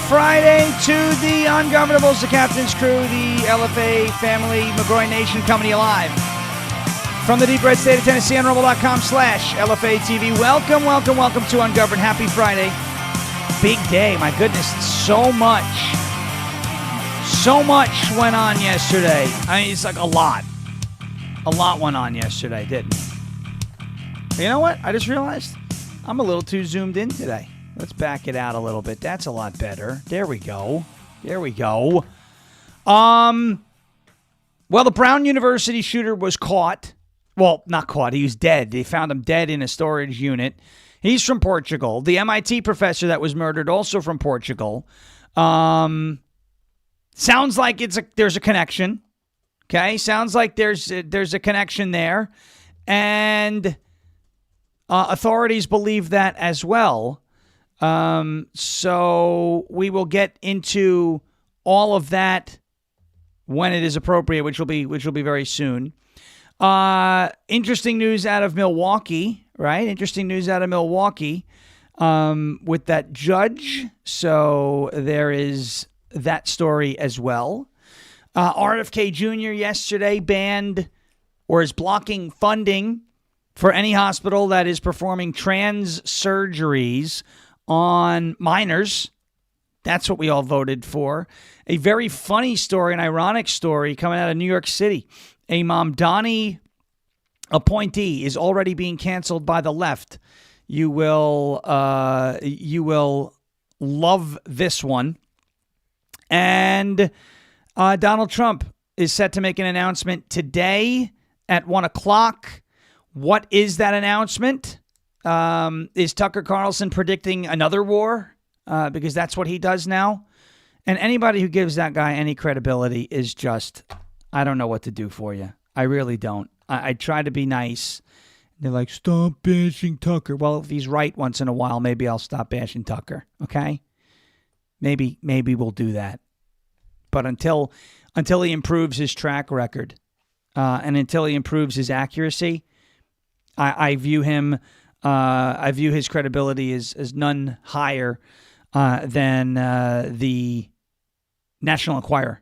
Friday to the Ungovernables, the Captain's Crew, the LFA family, McGroy Nation, coming to you live from the deep red state of Tennessee on rumble.com/LFA TV. Welcome, welcome, welcome to Ungoverned. Happy Friday. Big day. My goodness, so much went on yesterday. I mean, it's like a lot. A lot went on yesterday, didn't it? You know what? I just realized I'm a little too zoomed in today. Let's back it out a little bit. That's a lot better. There we go. There we go. Well, the Brown University shooter was caught. Well, not caught. He was dead. They found him dead in a storage unit. He's from Portugal. The MIT professor that was murdered, also from Portugal. Sounds like there's a connection. Okay? Sounds like there's a connection there. And authorities believe that as well. So we will get into all of that when it is appropriate, which will be very soon. Interesting news out of Milwaukee, right? Interesting news out of Milwaukee, with that judge. So there is that story as well. RFK Jr. yesterday banned or is blocking funding for any hospital that is performing trans surgeries on minors. That's what we all voted for. A very funny story, an ironic story coming out of New York City. A Mamdani appointee is already being canceled by the left. You will love this one. And Donald Trump is set to make an announcement today at 1 o'clock. What is that announcement? Is Tucker Carlson predicting another war? Because that's what he does now. And anybody who gives that guy any credibility is just, I don't know what to do for you. I really don't. I try to be nice. They're like, stop bashing Tucker. Well, if he's right once in a while, maybe I'll stop bashing Tucker. Okay? Maybe we'll do that. But until he improves his track record, and until he improves his accuracy, I view him. I view his credibility as none higher than the National Enquirer,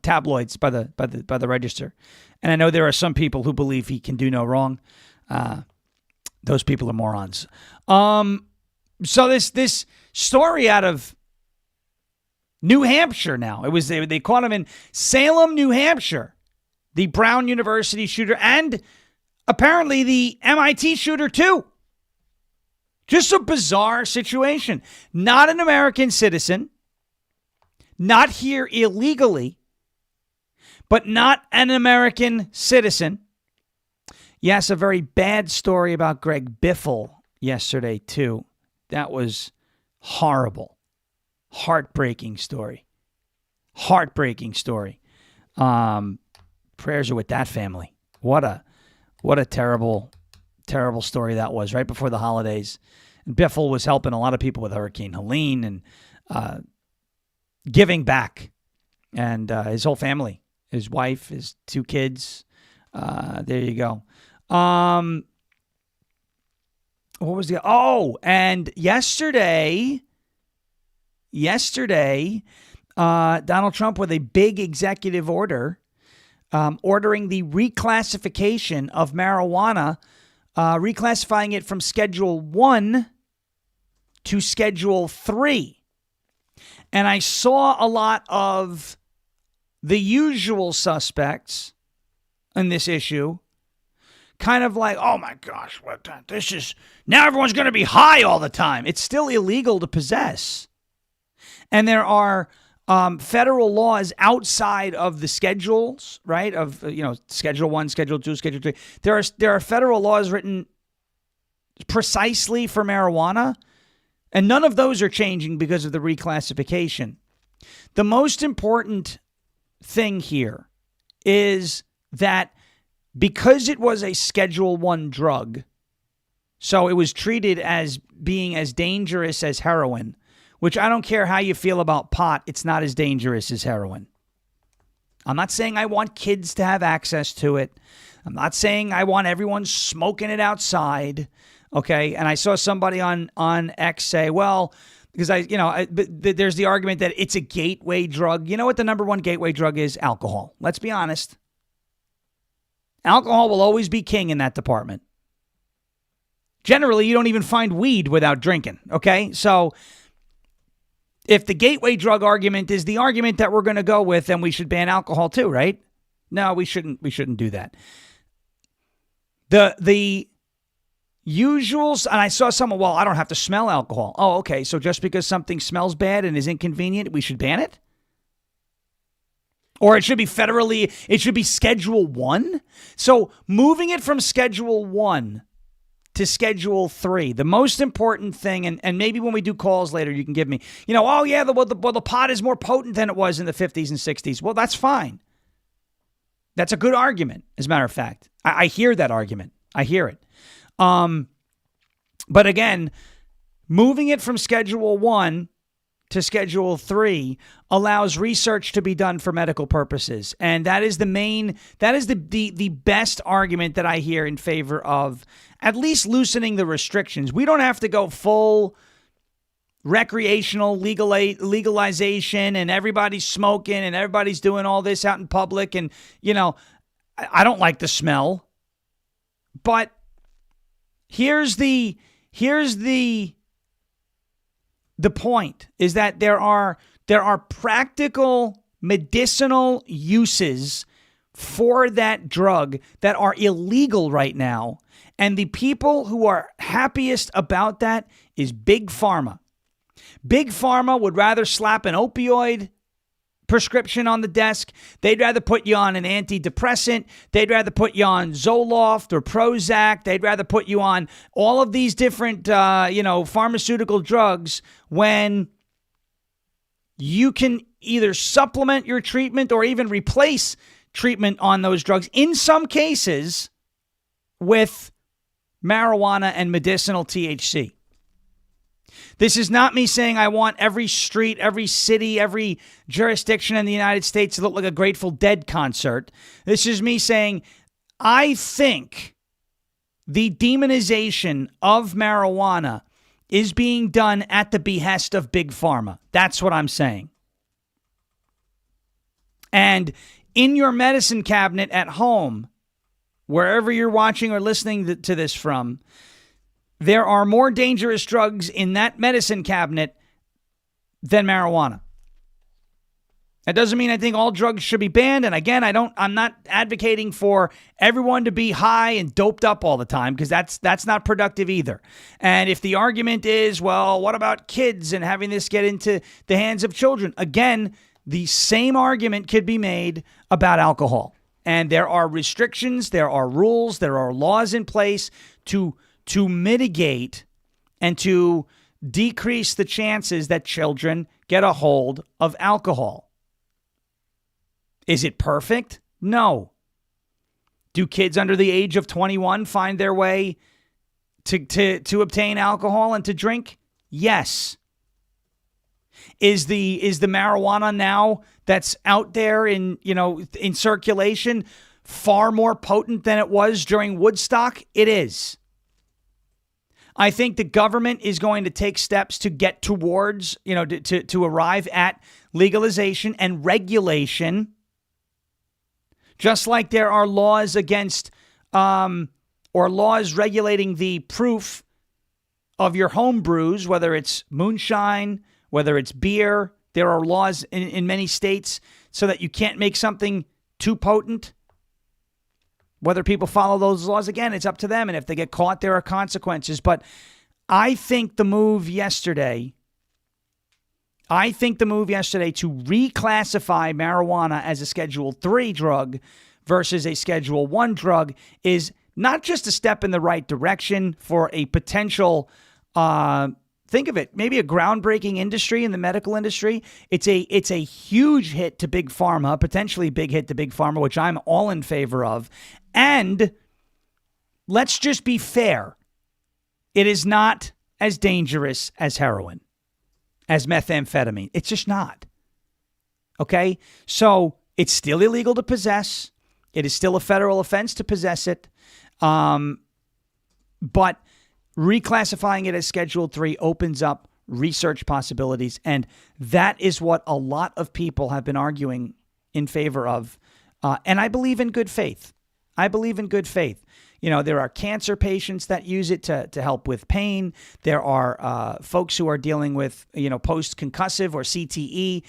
tabloids by the Register. And I know there are some people who believe he can do no wrong. Those people are morons. So this story out of New Hampshire now. They caught him in Salem, New Hampshire. The Brown University shooter and apparently the MIT shooter too. Just a bizarre situation. Not an American citizen. Not here illegally. But not an American citizen. Yes, a very bad story about Greg Biffle yesterday too. That was horrible. Heartbreaking story. Heartbreaking story. Prayers are with that family. What a terrible, terrible story that was right before the holidays. And Biffle was helping a lot of people with Hurricane Helene and giving back. And his whole family, his wife, his 2 kids. There you go. What was the... Oh, and yesterday, Donald Trump with a big executive order ordering the reclassification of marijuana, reclassifying it from Schedule 1 to Schedule 3. And I saw a lot of the usual suspects in this issue kind of like, oh my gosh, now everyone's going to be high all the time. It's still illegal to possess. And there are federal laws outside of the schedules, right? Of, Schedule 1, Schedule 2, Schedule 3. There are federal laws written precisely for marijuana, and none of those are changing because of the reclassification. The most important thing here is that because it was a Schedule 1 drug, so it was treated as being as dangerous as heroin, which I don't care how you feel about pot, it's not as dangerous as heroin. I'm not saying I want kids to have access to it. I'm not saying I want everyone smoking it outside. Okay. And I saw somebody on X say, well, Because there's the argument that it's a gateway drug. You know what the number one gateway drug is? Alcohol. Let's be honest. Alcohol will always be king in that department. Generally, you don't even find weed without drinking, okay? So if the gateway drug argument is the argument that we're going to go with, then we should ban alcohol too, right? No, we shouldn't do that. The usuals, and I saw someone, well, I don't have to smell alcohol. Oh, okay, so just because something smells bad and is inconvenient, we should ban it? Or it should be it should be Schedule 1? So moving it from Schedule 1 to Schedule 3, the most important thing, and maybe when we do calls later, you can give me, oh yeah, the pot is more potent than it was in the 50s and 60s. Well, that's fine. That's a good argument, as a matter of fact. I hear that argument. I hear it. But again, moving it from Schedule 1 to Schedule 3 allows research to be done for medical purposes. And that is the best argument that I hear in favor of at least loosening the restrictions. We don't have to go full recreational legalization and everybody's smoking and everybody's doing all this out in public. And, I don't like the smell. But here's the point is that there are practical medicinal uses for that drug that are illegal right now. And the people who are happiest about that is Big Pharma. Big Pharma would rather slap an opioid prescription on the desk. They'd rather put you on an antidepressant. They'd rather put you on Zoloft or Prozac. They'd rather put you on all of these different, pharmaceutical drugs when you can either supplement your treatment or even replace treatment on those drugs, in some cases, with marijuana and medicinal THC. This is not me saying I want every street, every city, every jurisdiction in the United States to look like a Grateful Dead concert. This is me saying I think the demonization of marijuana is being done at the behest of Big Pharma. That's what I'm saying. And in your medicine cabinet at home, wherever you're watching or listening to this from, there are more dangerous drugs in that medicine cabinet than marijuana. That doesn't mean I think all drugs should be banned. And again, I'm not advocating for everyone to be high and doped up all the time, because that's not productive either. And if the argument is, well, what about kids and having this get into the hands of children? Again, the same argument could be made about alcohol. And there are restrictions, there are rules, there are laws in place to mitigate and to decrease the chances that children get a hold of alcohol. Is it perfect? No. Do kids under the age of 21 find their way to obtain alcohol and to drink? Yes. Is the marijuana now that's out there in circulation far more potent than it was during Woodstock? It is. I think the government is going to take steps to get towards, to arrive at legalization and regulation. Just like there are laws against, or laws regulating the proof of your home brews, whether it's moonshine, whether it's beer. There are laws in many states so that you can't make something too potent. Whether people follow those laws, again, it's up to them. And if they get caught, there are consequences. But I think the move yesterday to reclassify marijuana as a Schedule 3 drug versus a Schedule 1 drug is not just a step in the right direction for a potential, think of it, maybe a groundbreaking industry in the medical industry. It's a huge hit to Big Pharma, potentially big hit to Big Pharma, which I'm all in favor of. And let's just be fair. It is not as dangerous as heroin, as methamphetamine. It's just not. Okay? So it's still illegal to possess. It is still a federal offense to possess it. But reclassifying it as Schedule 3 opens up research possibilities. And that is what a lot of people have been arguing in favor of. And I believe in good faith. I believe in good faith. You know, there are cancer patients that use it to help with pain. There are folks who are dealing with, you know, post-concussive or CTE,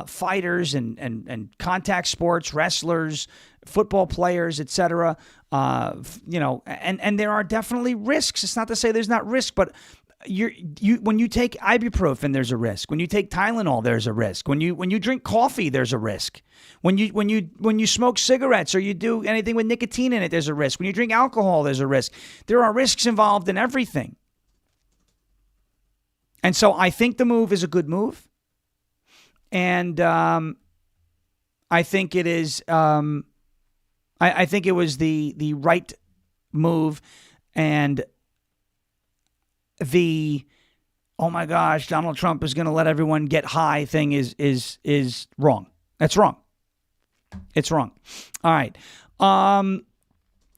fighters and contact sports, wrestlers, football players, etc. You know, and there are definitely risks. It's not to say there's not risk, but when you take ibuprofen, there's a risk. When you take Tylenol, there's a risk. When you drink coffee, there's a risk. When you smoke cigarettes or you do anything with nicotine in it, there's a risk. When you drink alcohol, there's a risk. There are risks involved in everything. And so I think the move is a good move. And I think it is. I think it was the right move. And the oh my gosh, Donald Trump is going to let everyone get high thing is wrong. That's wrong. It's wrong. All right.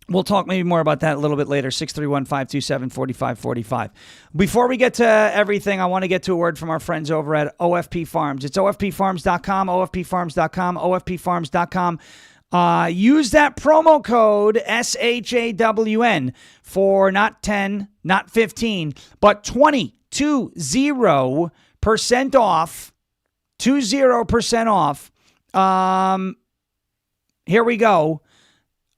We'll talk maybe more about that a little bit later. 631-527-4545. Before we get to everything, I want to get to a word from our friends over at OFP Farms. It's OFPfarms.com, OFPfarms.com, OFPfarms.com. Use that promo code SHAWN for not 10, not 15, but 20% off. 20% off. Here we go.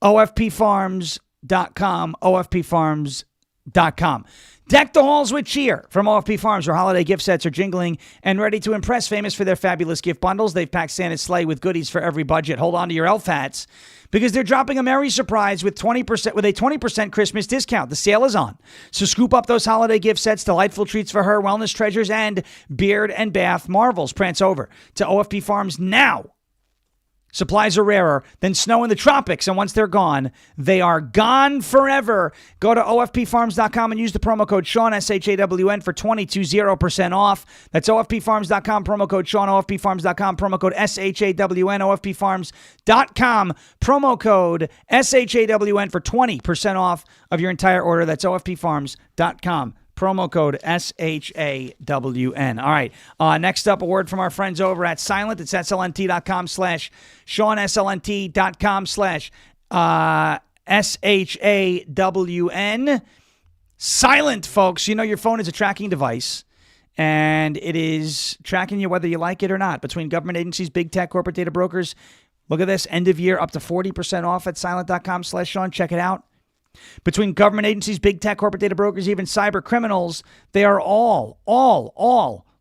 OFPfarms.com, OFPfarms.com. Deck the halls with cheer from OFP Farms, where holiday gift sets are jingling and ready to impress. Famous for their fabulous gift bundles, they've packed Santa's sleigh with goodies for every budget. Hold on to your elf hats because they're dropping a merry surprise with a 20% Christmas discount. The sale is on. So scoop up those holiday gift sets, delightful treats for her, wellness treasures, and beard and bath marvels. Prance over to OFP Farms now. Supplies are rarer than snow in the tropics, and once they're gone, they are gone forever. Go to OFPfarms.com and use the promo code Sean, SHAWN, for 20% off. That's OFPfarms.com, promo code Sean, OFPfarms.com, promo code SHAWN, OFPfarms.com, promo code SHAWN for 20% off of your entire order. That's OFPfarms.com. Promo code SHAWN. All right. Next up, a word from our friends over at Silent. It's SLNT.com/Sean, SLNT.com/SHAWN. Silent, folks. You know your phone is a tracking device, and it is tracking you whether you like it or not. Between government agencies, big tech, corporate data brokers. Look at this. End of year, up to 40% off at Silent.com/Sean. Check it out. Between government agencies, big tech, corporate data brokers, even cyber criminals, they are all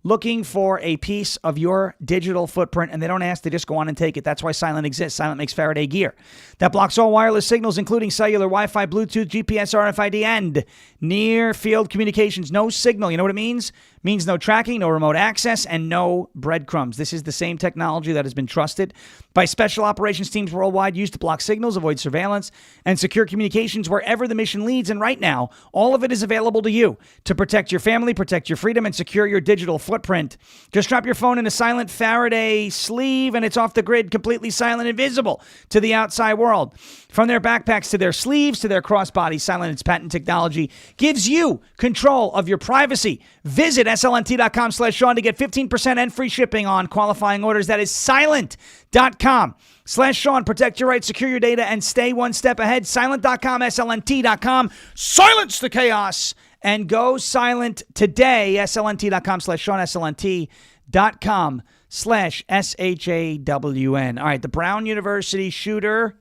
looking for a piece of your digital footprint, and they don't ask, they just go on and take it. That's why Silent exists. Silent makes Faraday gear that blocks all wireless signals, including cellular, Wi-Fi, Bluetooth, GPS, RFID, and near-field communications. No signal. You know what it means? It means no tracking, no remote access, and no breadcrumbs. This is the same technology that has been trusted by special operations teams worldwide, used to block signals, avoid surveillance, and secure communications wherever the mission leads. And right now, all of it is available to you to protect your family, protect your freedom, and secure your digital footprint. Just drop your phone in a Silent Faraday sleeve, and it's off the grid, completely silent, invisible to the outside world. From their backpacks to their sleeves to their crossbody, Silent, its patent technology gives you control of your privacy. Visit SLNT.com/Sean to get 15% and free shipping on qualifying orders. That is Silent.com/Sean. Protect your rights, secure your data, and stay one step ahead. Silent.com, SLNT.com. Silence the chaos and go silent today. SLNT.com/Sean, SLNT.com/SHAWN. All right, the Brown University shooter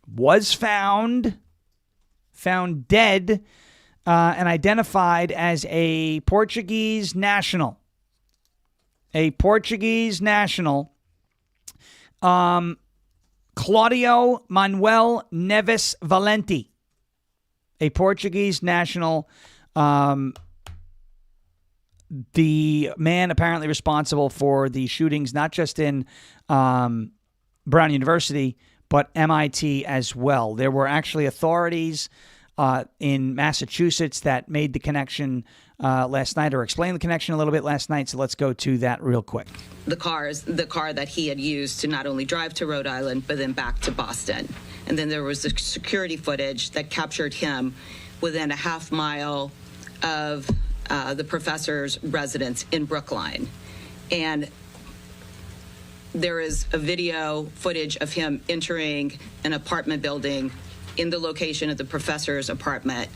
was found dead and identified as a Portuguese national. A Portuguese national. Claudio Manuel Neves Valente. A Portuguese national. The man apparently responsible for the shootings, not just in Brown University, but MIT as well. There were actually authorities in Massachusetts that made the connection last night, or explained the connection a little bit last night. So let's go to that real quick. The car that he had used to not only drive to Rhode Island, but then back to Boston. And then there was the security footage that captured him within a half mile of the professor's residence in Brookline. And there is a video footage of him entering an apartment building in the location of the professor's apartment.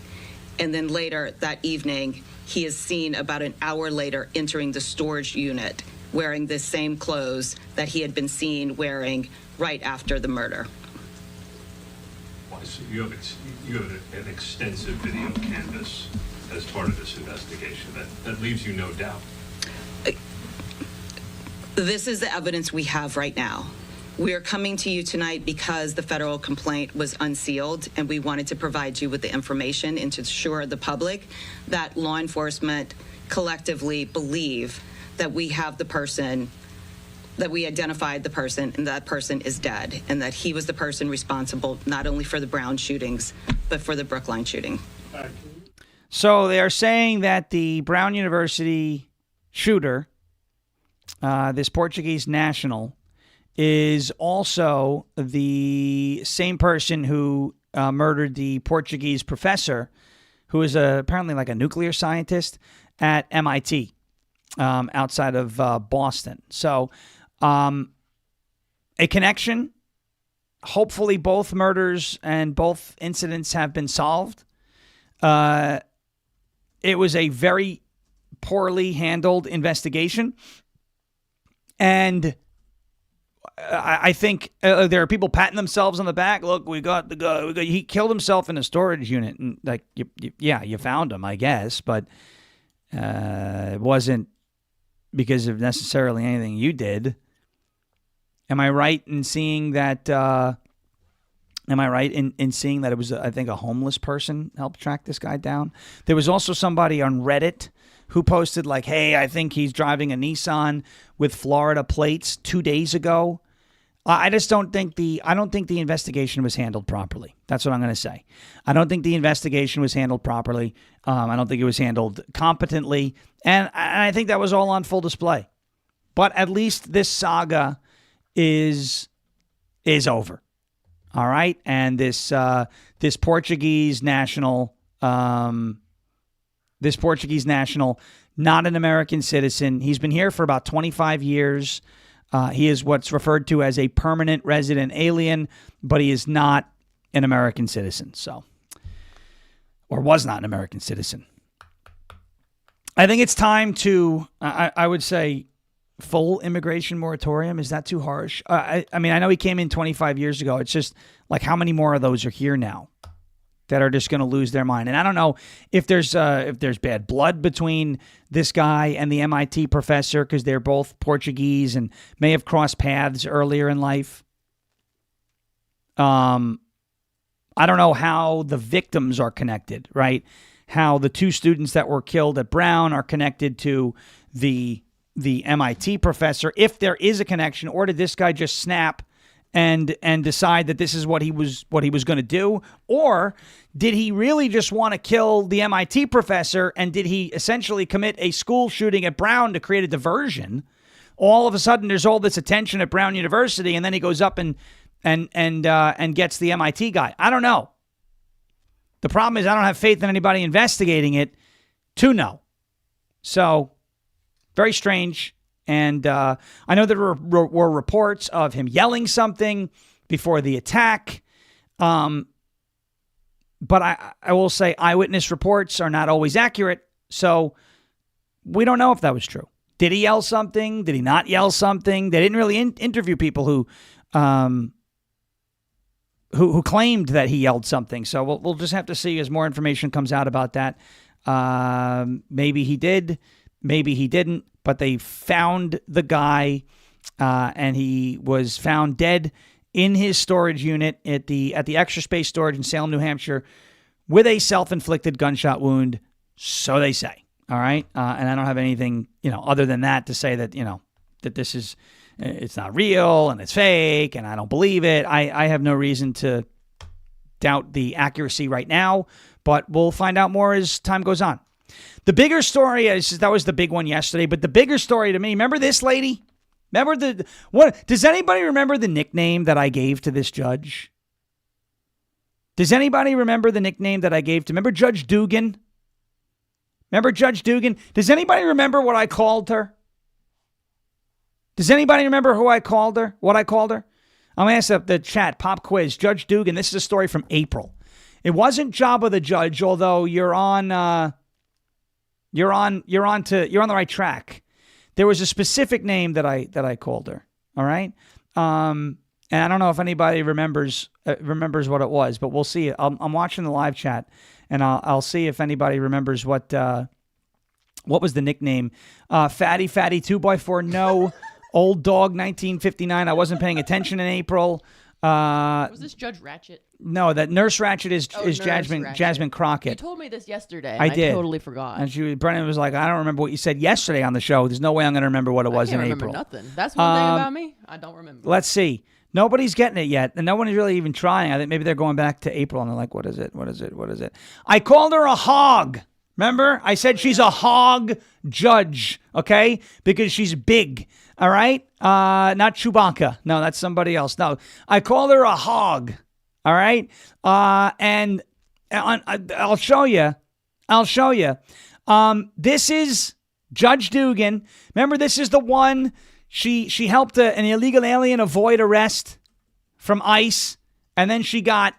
And then later that evening, he is seen about an hour later entering the storage unit wearing the same clothes that he had been seen wearing right after the murder. So you have an extensive video canvas as part of this investigation. That leaves you no doubt. This is the evidence we have right now. We are coming to you tonight because the federal complaint was unsealed, and we wanted to provide you with the information and to assure the public that law enforcement collectively believe that we have the person, that we identified the person, and that person is dead, and that he was the person responsible not only for the Brown shootings, but for the Brookline shooting. So they are saying that the Brown University shooter, this Portuguese national, is also the same person who murdered the Portuguese professor, who is apparently like a nuclear scientist at MIT outside of Boston. So a connection. Hopefully both murders and both incidents have been solved. It was a very poorly handled investigation. And I think there are people patting themselves on the back. Look, we got the guy. He killed himself in a storage unit. And like, you found him, I guess. But it wasn't because of necessarily anything you did. Am I right in seeing that? Am I right in seeing that it was, I think, a homeless person helped track this guy down? There was also somebody on Reddit who posted like, hey, I think he's driving a Nissan with Florida plates 2 days ago. I don't think the investigation was handled properly. That's what I'm going to say. I don't think the investigation was handled properly. I don't think it was handled competently. And I think that was all on full display. But at least this saga is over. All right. And this Portuguese national, not an American citizen. He's been here for about 25 years. He is what's referred to as a permanent resident alien, but he is not an American citizen. So, or was not an American citizen. I think it's time to, I would say, full immigration moratorium. Is that too harsh? I mean, I know he came in 25 years ago. It's just like, how many more of those are here now that are just going to lose their mind? And I don't know if there's bad blood between this guy and the MIT professor, because they're both Portuguese and may have crossed paths earlier in life. I don't know how the victims are connected, right? How the two students that were killed at Brown are connected to the MIT professor, if there is a connection, or did this guy just snap and decide that this is what he was going to do? Or did he really just want to kill the MIT professor, and did he essentially commit a school shooting at Brown to create a diversion? All of a sudden there's all this attention at Brown University, and then he goes up and gets the MIT guy. I don't know. The problem is I don't have faith in anybody investigating it to know. So very strange. And I know there were reports of him yelling something before the attack. But I will say eyewitness reports are not always accurate. So we don't know if that was true. Did he yell something? Did he not yell something? They didn't really interview people who claimed that he yelled something. So we'll just have to see as more information comes out about that. Maybe he did. Maybe he didn't. But they found the guy, and he was found dead in his storage unit at the Extra Space Storage in Salem, New Hampshire, with a self-inflicted gunshot wound. So they say. All right, and I don't have anything, other than that to say that that this is, it's not real and it's fake and I don't believe it. I have no reason to doubt the accuracy right now, but we'll find out more as time goes on. The bigger story is, that was the big one yesterday, but the bigger story to me, remember this lady? Remember does anybody remember the nickname that I gave to this judge? Does anybody remember the nickname that I gave to, remember Judge Dugan? Remember Judge Dugan? Does anybody remember what I called her? Does anybody remember who I called her? What I called her? I'm going to ask the chat, pop quiz. Judge Dugan, this is a story from April. It wasn't Jabba the Judge, although you're on the right track. There was a specific name that I called her. All right. And I don't know if anybody remembers what it was, but we'll see. I'm watching the live chat, and I'll see if anybody remembers what was the nickname. Fatty 2x4. No. Old Dog 1959. I wasn't paying attention in April. Was this Judge Ratchet? No, that Nurse Ratchet is Nurse Jasmine Ratchet. Jasmine Crockett. You told me this yesterday. I did. I totally forgot. And Brennan was like, I don't remember what you said yesterday on the show. There's no way I'm going to remember what it was in April. I can't remember nothing. That's one thing about me. I don't remember. Let's see. Nobody's getting it yet, and no one is really even trying. I think maybe they're going back to April, and they're like, what is it? What is it? What is it? I called her a hog. Remember? I said she's a hog judge, okay? Because she's big, all right? Not Chewbacca. No, that's somebody else. No, I called her a hog, all right? And I'll show you. This is Judge Dugan. Remember, this is the one, she helped an illegal alien avoid arrest from ICE, and then she got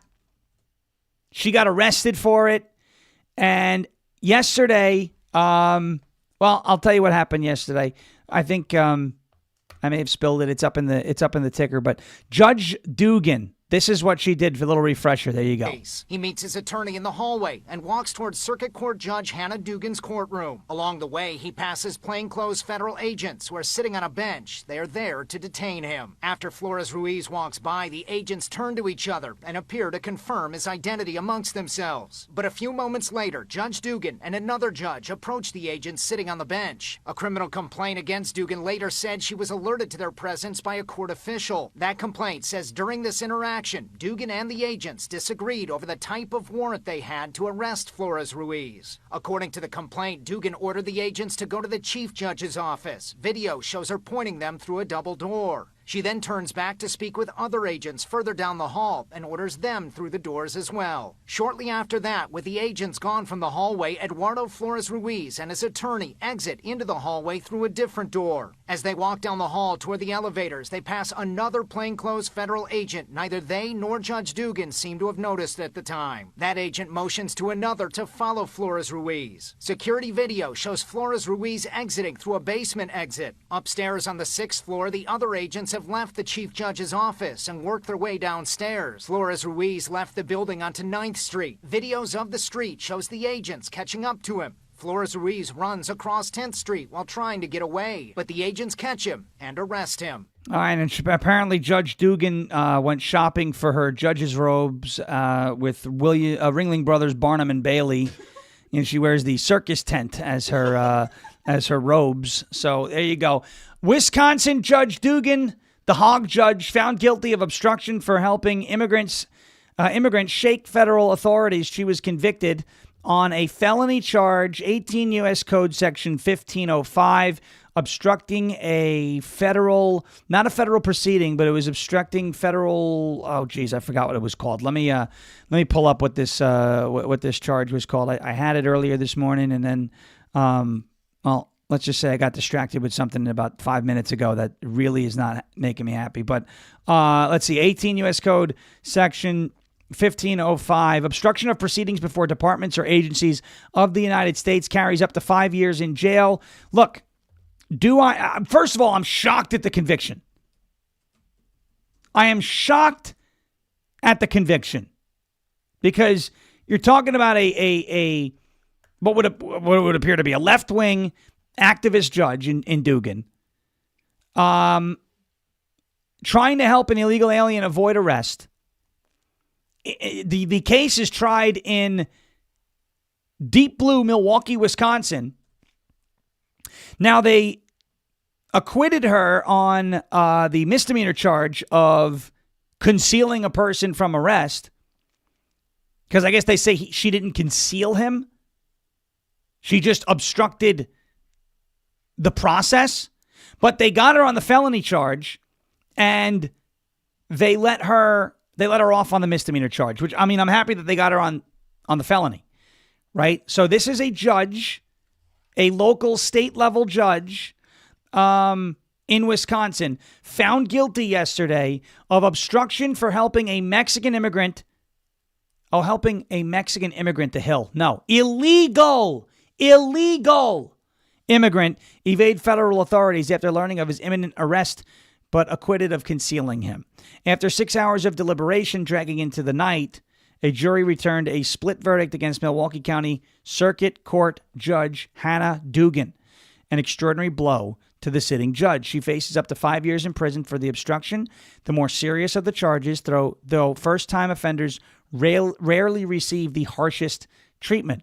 arrested for it. And yesterday, well, I'll tell you what happened yesterday. I think I may have spilled it. It's up in the ticker. But Judge Dugan, this is what she did for a little refresher. There you go. He meets his attorney in the hallway and walks towards Circuit Court Judge Hannah Dugan's courtroom. Along the way, he passes plainclothes federal agents who are sitting on a bench. They are there to detain him. After Flores Ruiz walks by, the agents turn to each other and appear to confirm his identity amongst themselves. But a few moments later, Judge Dugan and another judge approach the agents sitting on the bench. A criminal complaint against Dugan later said she was alerted to their presence by a court official. That complaint says during this interaction, Dugan and the agents disagreed over the type of warrant they had to arrest Flores Ruiz. According to the complaint, Dugan ordered the agents to go to the chief judge's office. Video shows her pointing them through a double door. She then turns back to speak with other agents further down the hall and orders them through the doors as well. Shortly after that, with the agents gone from the hallway, Eduardo Flores Ruiz and his attorney exit into the hallway through a different door. As they walk down the hall toward the elevators, they pass another plainclothes federal agent. Neither they nor Judge Dugan seem to have noticed at the time. That agent motions to another to follow Flores Ruiz. Security video shows Flores Ruiz exiting through a basement exit. Upstairs on the 6th floor, the other agents have left the chief judge's office and worked their way downstairs. Flores Ruiz left the building onto 9th Street. Videos of the street shows the agents catching up to him. Flores Ruiz runs across 10th Street while trying to get away, but the agents catch him and arrest him. All right, and apparently Judge Dugan went shopping for her judge's robes with Ringling Brothers Barnum and Bailey, and she wears the circus tent as her robes. So there you go. Wisconsin Judge Dugan, the hog judge, found guilty of obstruction for helping immigrants shake federal authorities. She was convicted on a felony charge, 18 U.S. Code Section 1505, obstructing a federal, not a federal proceeding, but it was obstructing federal. Oh, geez, I forgot what it was called. Let me pull up what this charge was called. I had it earlier this morning, and then, well, let's just say I got distracted with something about 5 minutes ago that really is not making me happy. But let's see, 18 U.S. Code Section 1505, obstruction of proceedings before departments or agencies of the United States carries up to 5 years in jail. Look, first of all, I'm shocked at the conviction. I am shocked at the conviction because you're talking about a what would appear to be a left-wing activist judge in Dugan, trying to help an illegal alien avoid arrest. The case is tried in deep blue Milwaukee, Wisconsin. Now, they acquitted her on the misdemeanor charge of concealing a person from arrest, because I guess they say she didn't conceal him. She just obstructed the process. But they got her on the felony charge, and they let her off on the misdemeanor charge, which, I mean, I'm happy that they got her on the felony, right? So this is a judge a local state-level judge in Wisconsin, found guilty yesterday of obstruction for helping a Mexican immigrant. Oh, helping a Mexican immigrant to Hill. No, illegal immigrant evade federal authorities after learning of his imminent arrest, but acquitted of concealing him. After 6 hours of deliberation dragging into the night, a jury returned a split verdict against Milwaukee County Circuit Court Judge Hannah Dugan, an extraordinary blow to the sitting judge. She faces up to 5 years in prison for the obstruction, the more serious of the charges, though first-time offenders rarely receive the harshest treatment.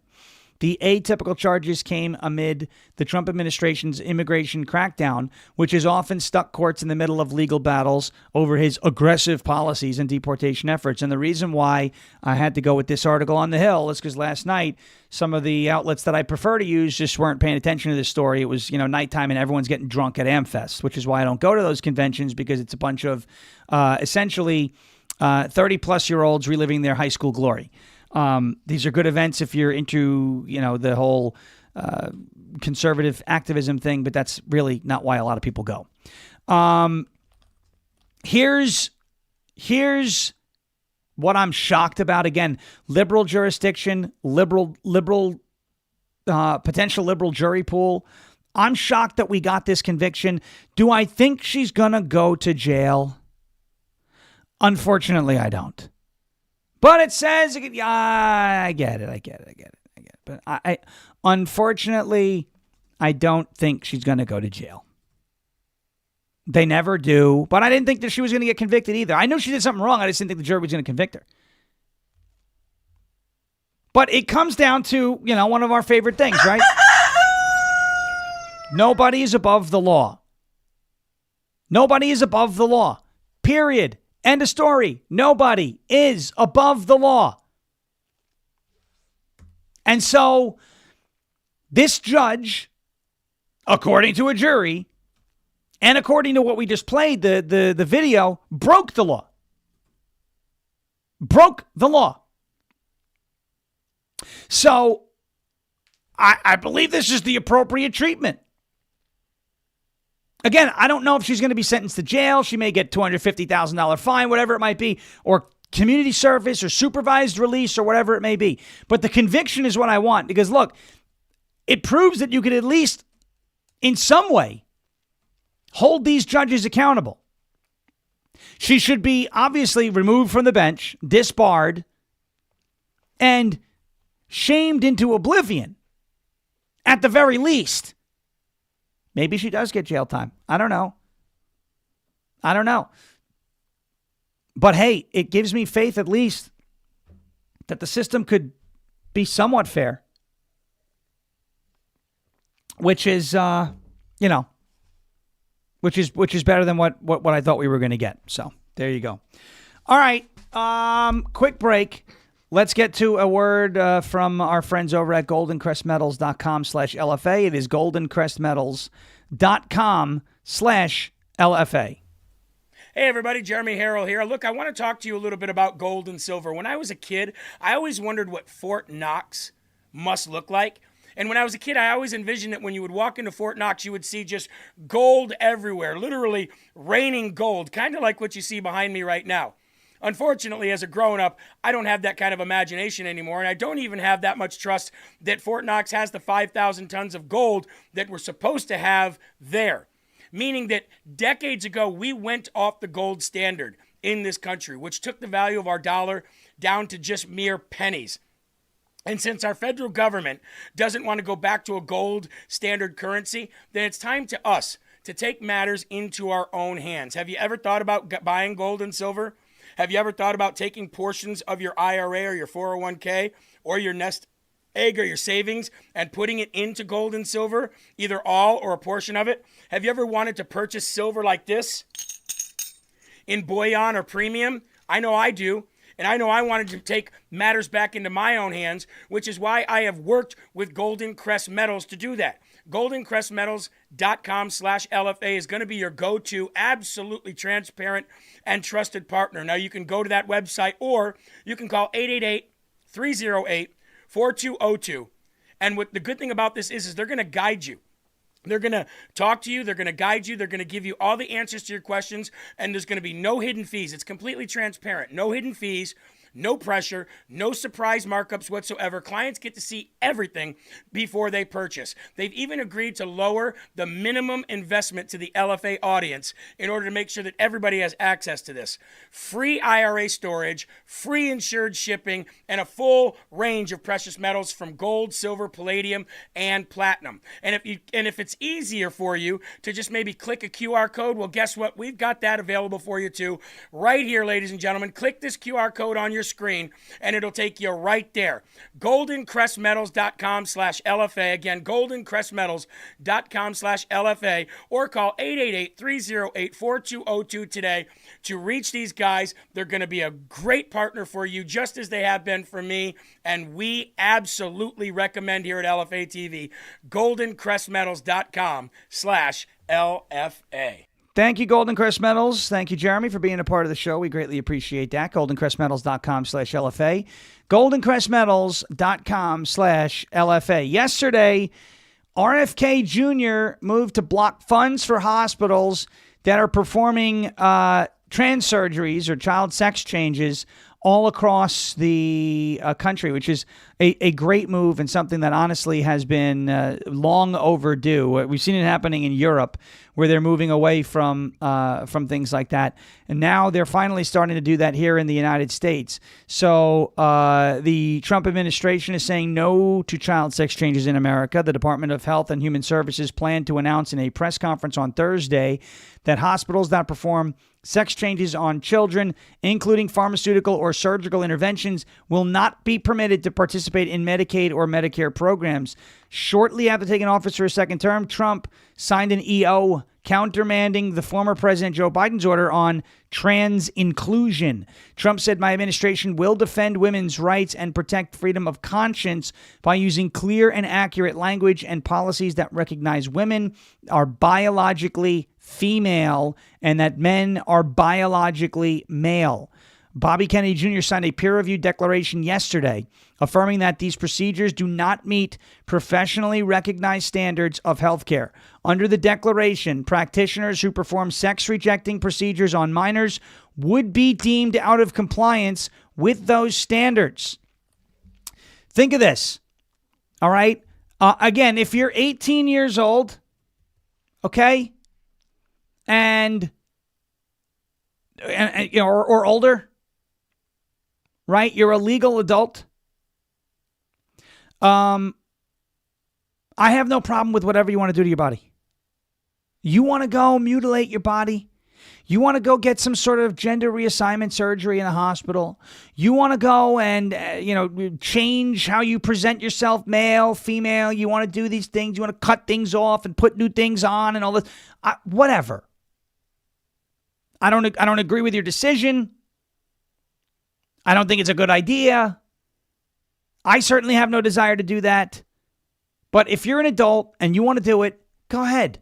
The atypical charges came amid the Trump administration's immigration crackdown, which has often stuck courts in the middle of legal battles over his aggressive policies and deportation efforts. And the reason why I had to go with this article on the Hill is because last night, some of the outlets that I prefer to use just weren't paying attention to this story. It was, nighttime and everyone's getting drunk at AmFest, which is why I don't go to those conventions, because it's a bunch of essentially 30-plus-year-olds reliving their high school glory. These are good events if you're into, the whole conservative activism thing, but that's really not why a lot of people go. Here's what I'm shocked about. Again, liberal jurisdiction, potential liberal jury pool. I'm shocked that we got this conviction. Do I think she's going to go to jail? Unfortunately, I don't. But it says, I get it. But I unfortunately, I don't think she's going to go to jail. They never do. But I didn't think that she was going to get convicted either. I know she did something wrong. I just didn't think the jury was going to convict her. But it comes down to, one of our favorite things, right? Nobody is above the law. Nobody is above the law. Period. End of story. Nobody is above the law. And so this judge, according to a jury, and according to what we just played, the video, broke the law. Broke the law. So I believe this is the appropriate treatment. Again, I don't know if she's going to be sentenced to jail. She may get $250,000 fine, whatever it might be, or community service or supervised release or whatever it may be. But the conviction is what I want, because look, it proves that you could at least in some way hold these judges accountable. She should be obviously removed from the bench, disbarred, and shamed into oblivion at the very least. Maybe she does get jail time. I don't know. But hey, it gives me faith at least that the system could be somewhat fair. Which is, which is better than what I thought we were going to get. So there you go. All right. Quick break. Let's get to a word from our friends over at goldencrestmetals.com/LFA. It is goldencrestmetals.com/LFA. Hey everybody, Jeremy Harrell here. Look, I want to talk to you a little bit about gold and silver. When I was a kid, I always wondered what Fort Knox must look like. And when I was a kid, I always envisioned that when you would walk into Fort Knox, you would see just gold everywhere, literally raining gold, kind of like what you see behind me right now. Unfortunately, as a grown-up, I don't have that kind of imagination anymore, and I don't even have that much trust that Fort Knox has the 5,000 tons of gold that we're supposed to have there. Meaning that decades ago, we went off the gold standard in this country, which took the value of our dollar down to just mere pennies. And since our federal government doesn't want to go back to a gold standard currency, then it's time to us to take matters into our own hands. Have you ever thought about buying gold and silver? Have you ever thought about taking portions of your IRA or your 401k or your nest egg or your savings and putting it into gold and silver, either all or a portion of it? Have you ever wanted to purchase silver like this in bullion or premium? I know I do. And I know I wanted to take matters back into my own hands, which is why I have worked with Golden Crest Metals to do that. GoldenCrestMetals.com/LFA is going to be your go-to, absolutely transparent and trusted partner. Now, you can go to that website or you can call 888-308-4202 And what the good thing about this is they're going to guide you. They're going to talk to you. They're going to guide you. They're going to give you all the answers to your questions. And there's going to be no hidden fees. It's completely transparent. No hidden fees. No pressure, no surprise markups whatsoever. Clients get to see everything before they purchase. They've even agreed to lower the minimum investment to the LFA audience in order to make sure that everybody has access to this. Free IRA storage, free insured shipping, and a full range of precious metals from gold, silver, palladium, and platinum. And if it's easier for you to just maybe click a QR code, well, guess what? We've got that available for you too. Right here, ladies and gentlemen. Click this QR code on your screen and it'll take you right there. goldencrestmetals.com/LFA. Again, goldencrestmetals.com/LFA, or call 888-308-4202 today to reach these guys. They're going to be a great partner for you, just as they have been for me, and we absolutely recommend here at LFA TV, goldencrestmetals.com/LFA. Thank you, Golden Crest Metals. Thank you, Jeremy, for being a part of the show. We greatly appreciate that. goldencrestmetals.com/LFA. goldencrestmetals.com/LFA. Yesterday, RFK Jr. moved to block funds for hospitals that are performing trans surgeries or child sex changes all across the country, which is a great move and something that honestly has been long overdue. We've seen it happening in Europe, where they're moving away from things like that. And now they're finally starting to do that here in the United States. So the Trump administration is saying no to child sex changes in America. The Department of Health and Human Services planned to announce in a press conference on Thursday that hospitals that perform sex changes on children, including pharmaceutical or surgical interventions, will not be permitted to participate in Medicaid or Medicare programs. Shortly after taking office for a second term, Trump signed an EO countermanding the former President Joe Biden's order on trans inclusion. Trump said, "My administration will defend women's rights and protect freedom of conscience by using clear and accurate language and policies that recognize women are biologically female and that men are biologically male." Bobby Kennedy Jr. signed a peer-reviewed declaration yesterday affirming that these procedures do not meet professionally recognized standards of healthcare. Under the declaration, practitioners who perform sex-rejecting procedures on minors would be deemed out of compliance with those standards. Think of this, all right? Again, if you're 18 years old, okay, and you know, or older, right? You're a legal adult. I have no problem with whatever you want to do to your body. You want to go mutilate your body? You want to go get some sort of gender reassignment surgery in a hospital? You want to go and, change how you present yourself, male, female? You want to do these things? You want to cut things off and put new things on and all this? Whatever. I don't agree with your decision. I don't think it's a good idea. I certainly have no desire to do that. But if you're an adult and you want to do it, go ahead.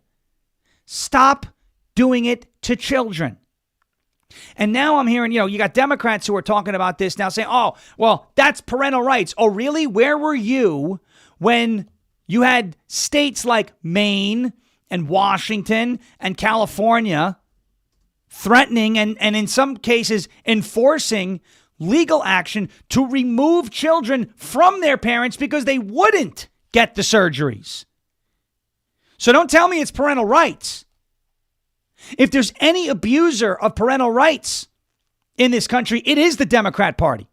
Stop doing it to children. And now I'm hearing, you got Democrats who are talking about this now saying, oh, well, that's parental rights. Oh, really? Where were you when you had states like Maine and Washington and California threatening and in some cases enforcing legal action to remove children from their parents because they wouldn't get the surgeries? So don't tell me it's parental rights. If there's any abuser of parental rights in this country, it is the Democrat Party.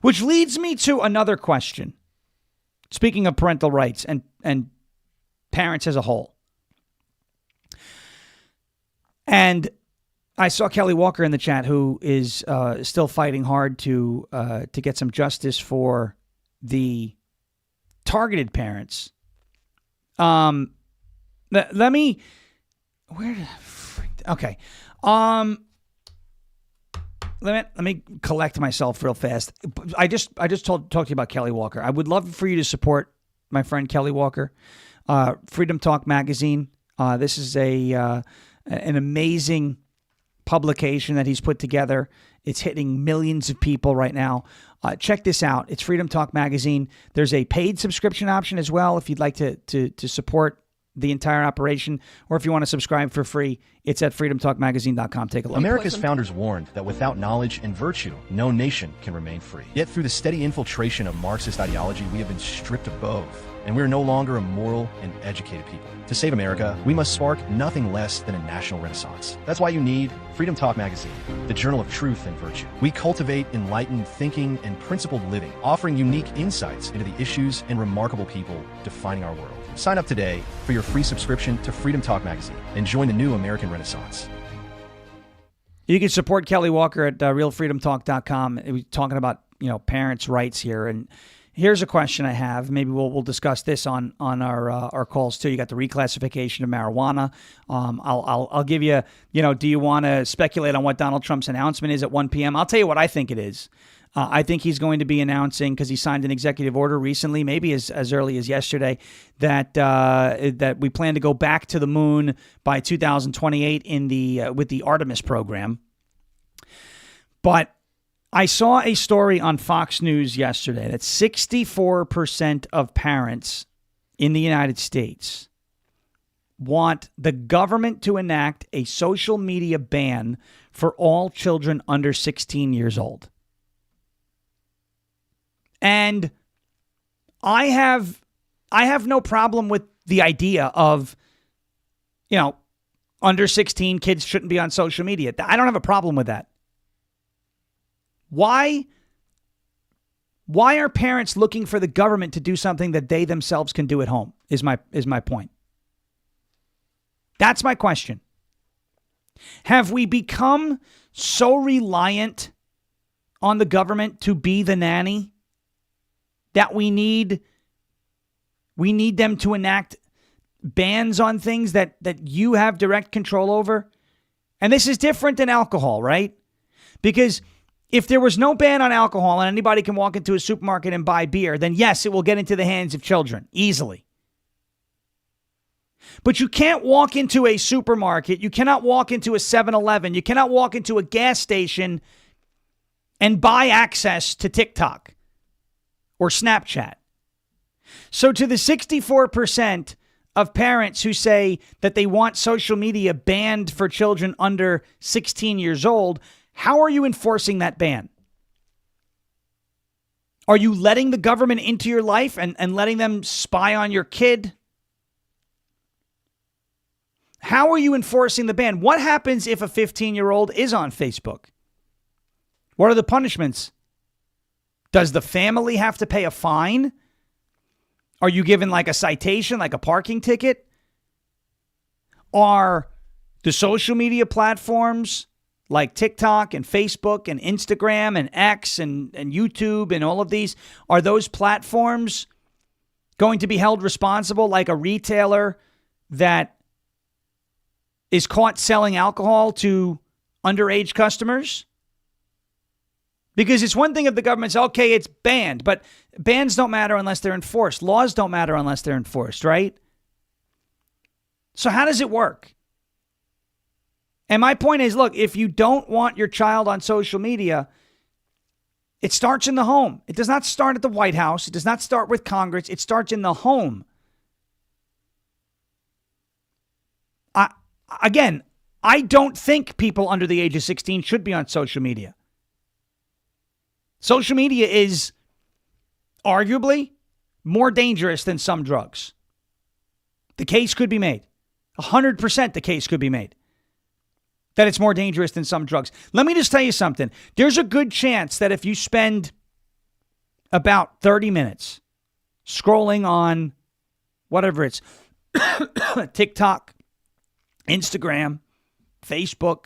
Which leads me to another question. Speaking of parental rights and parents as a whole. And I saw Kelly Walker in the chat, who is still fighting hard to get some justice for the targeted parents. Let me. Where did okay. Let me collect myself real fast. I just talked to you about Kelly Walker. I would love for you to support my friend Kelly Walker. Freedom Talk Magazine. This is an amazing publication that he's put together. It's hitting millions of people right now. Check this out. It's Freedom Talk Magazine. There's a paid subscription option as well if you'd like to support the entire operation, or if you want to subscribe for free, it's at freedomtalkmagazine.com. Take a look. America's founders warned that without knowledge and virtue, no nation can remain free. Yet through the steady infiltration of Marxist ideology, we have been stripped of both, and we are no longer a moral and educated people. To save America, we must spark nothing less than a national renaissance. That's why you need Freedom Talk Magazine, the journal of truth and virtue. We cultivate enlightened thinking and principled living, offering unique insights into the issues and remarkable people defining our world. Sign up today for your free subscription to Freedom Talk Magazine and join the new American Renaissance. You can support Kelly Walker at realfreedomtalk.com. We're talking about, parents' rights here. And here's a question I have. Maybe we'll discuss this on our calls too. You got the reclassification of marijuana. I'll give you, do you want to speculate on what Donald Trump's announcement is at 1 p.m.? I'll tell you what I think it is. I think he's going to be announcing, because he signed an executive order recently, maybe as early as yesterday, that we plan to go back to the moon by 2028 with the Artemis program. But I saw a story on Fox News yesterday that 64% of parents in the United States want the government to enact a social media ban for all children under 16 years old. And I have no problem with the idea of, under 16 kids shouldn't be on social media. I don't have a problem with that. Why are parents looking for the government to do something that they themselves can do at home is my point. That's my question. Have we become so reliant on the government to be the nanny that we need them to enact bans on things that you have direct control over? And this is different than alcohol, right? Because if there was no ban on alcohol and anybody can walk into a supermarket and buy beer, then yes, it will get into the hands of children easily. But you can't walk into a supermarket, you cannot walk into a 7-Eleven, you cannot walk into a gas station and buy access to TikTok or Snapchat. So to the 64% of parents who say that they want social media banned for children under 16 years old, how are you enforcing that ban? Are you letting the government into your life and letting them spy on your kid? How are you enforcing the ban? What happens if a 15-year-old is on Facebook? What are the punishments? Does the family have to pay a fine? Are you given like a citation, like a parking ticket? Are the social media platforms like TikTok and Facebook and Instagram and X and YouTube and all of these, are those platforms going to be held responsible like a retailer that is caught selling alcohol to underage customers? Because it's one thing if the government says, okay, it's banned, but bans don't matter unless they're enforced. Laws don't matter unless they're enforced, right? So how does it work? And my point is, look, if you don't want your child on social media, it starts in the home. It does not start at the White House. It does not start with Congress. It starts in the home. I don't think people under the age of 16 should be on social media. Social media is arguably more dangerous than some drugs. The case could be made. 100% the case could be made that it's more dangerous than some drugs. Let me just tell you something. There's a good chance that if you spend about 30 minutes scrolling on whatever it's TikTok, Instagram, Facebook,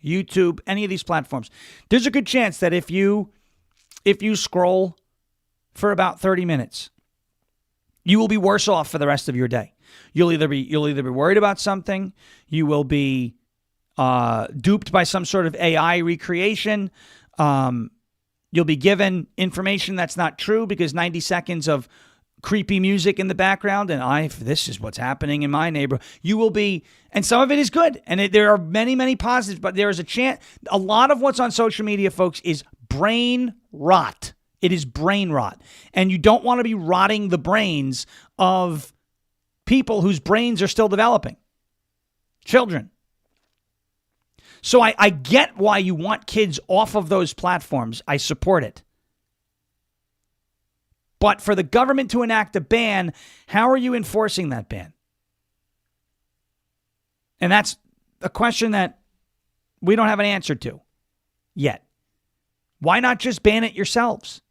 YouTube, any of these platforms, there's a good chance that if you scroll for about 30 minutes, you will be worse off for the rest of your day. You'll either be worried about something, you will be duped by some sort of AI recreation, you'll be given information that's not true because 90 seconds of creepy music in the background and this is what's happening in my neighborhood, you will be, and some of it is good. And there are many, many positives, but there is a chance. A lot of what's on social media, folks, is brain rot. It is brain rot. And you don't want to be rotting the brains of people whose brains are still developing. Children. So I get why you want kids off of those platforms. I support it. But for the government to enact a ban, how are you enforcing that ban? And that's a question that we don't have an answer to yet. Why not just ban it yourselves?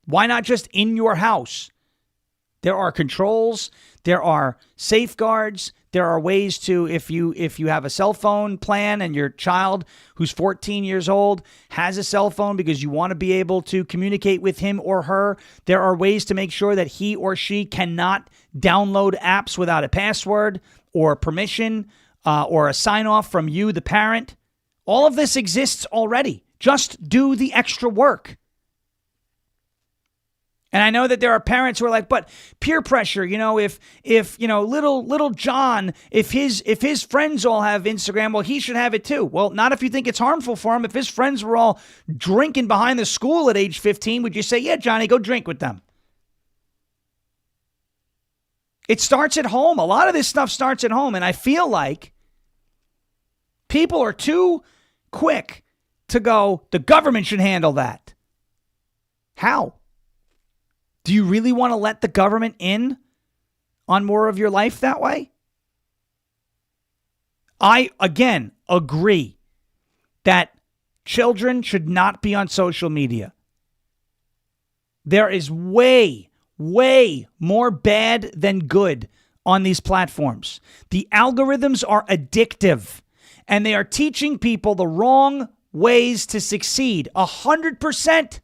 Why not just in your house? There are controls, there are safeguards, there are ways to, if you have a cell phone plan and your child who's 14 years old has a cell phone because you want to be able to communicate with him or her, there are ways to make sure that he or she cannot download apps without a password or permission or a sign off from you, the parent. All of this exists already. Just do the extra work. And I know that there are parents who are like, but peer pressure, if little John, if his friends all have Instagram, well, he should have it too. Well, not if you think it's harmful for him. If his friends were all drinking behind the school at age 15, would you say, yeah, Johnny, go drink with them? It starts at home. A lot of this stuff starts at home. And I feel like people are too quick to go, the government should handle that. How? Do you really want to let the government in on more of your life that way? I, again, agree that children should not be on social media. There is way, way more bad than good on these platforms. The algorithms are addictive, and they are teaching people the wrong ways to succeed. 100%.